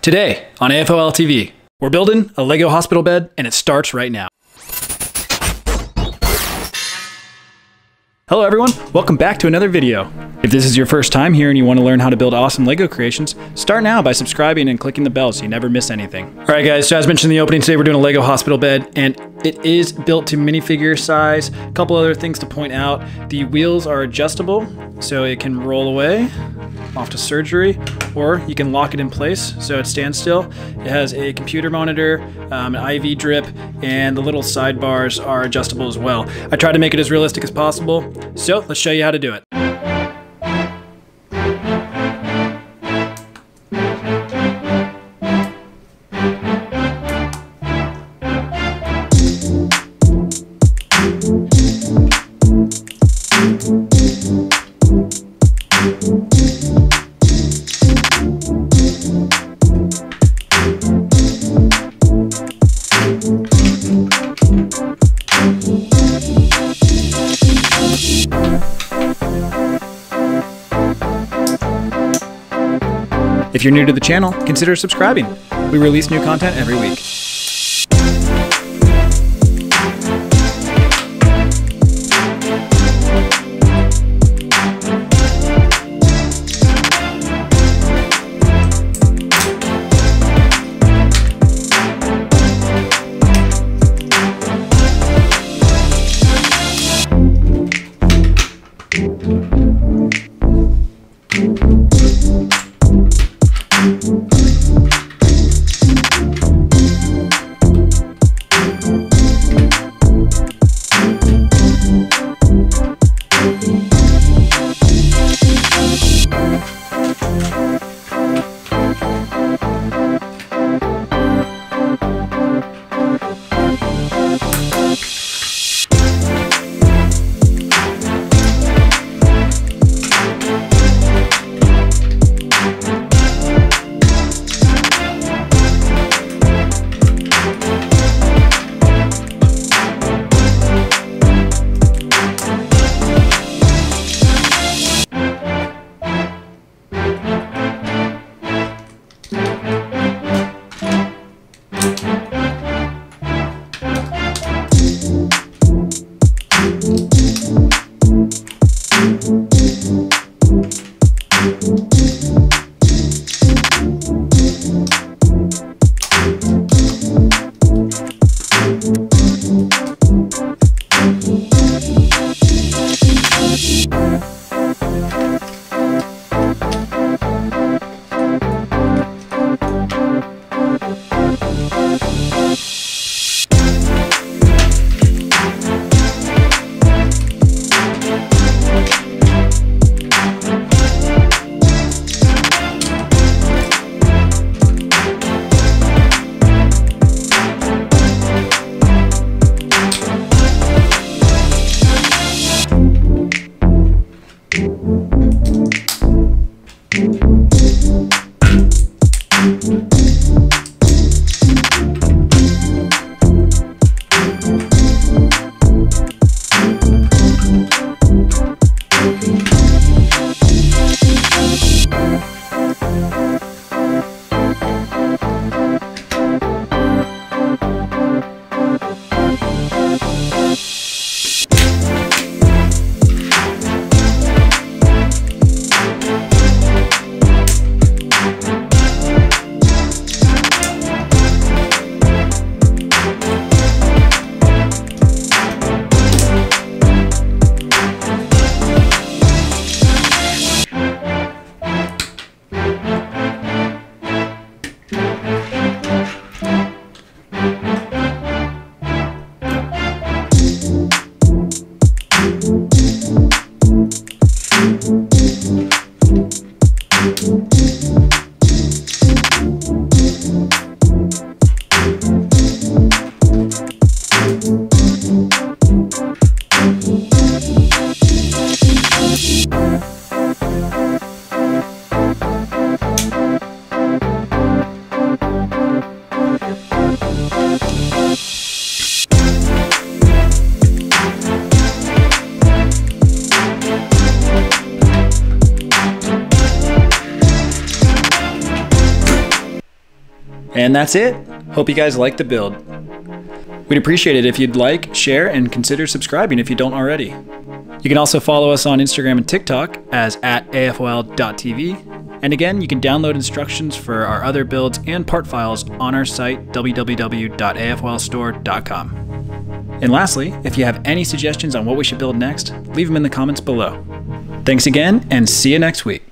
Today on AFOL TV, we're building a Lego hospital bed and it starts right now. Hello everyone, welcome back to another video. If this is your first time here and you want to learn how to build awesome Lego creations, start now by subscribing and clicking the bell so you never miss anything. Alright guys, so as mentioned in the opening, today we're doing a Lego hospital bed and it is built to minifigure size. A couple other things to point out. The wheels are adjustable, so it can roll away off to surgery, or you can lock it in place so it stands still. It has a computer monitor, an IV drip, and the little sidebars are adjustable as well. I tried to make it as realistic as possible, so let's show you how to do it. If you're new to the channel, consider subscribing. We release new content every week. And that's it. Hope you guys like the build. We'd appreciate it if you'd like, share, and consider subscribing if you don't already. You can also follow us on Instagram and TikTok as @afol.tv. And again, you can download instructions for our other builds and part files on our site, www.afolstore.com. And lastly, if you have any suggestions on what we should build next, leave them in the comments below. Thanks again, and see you next week.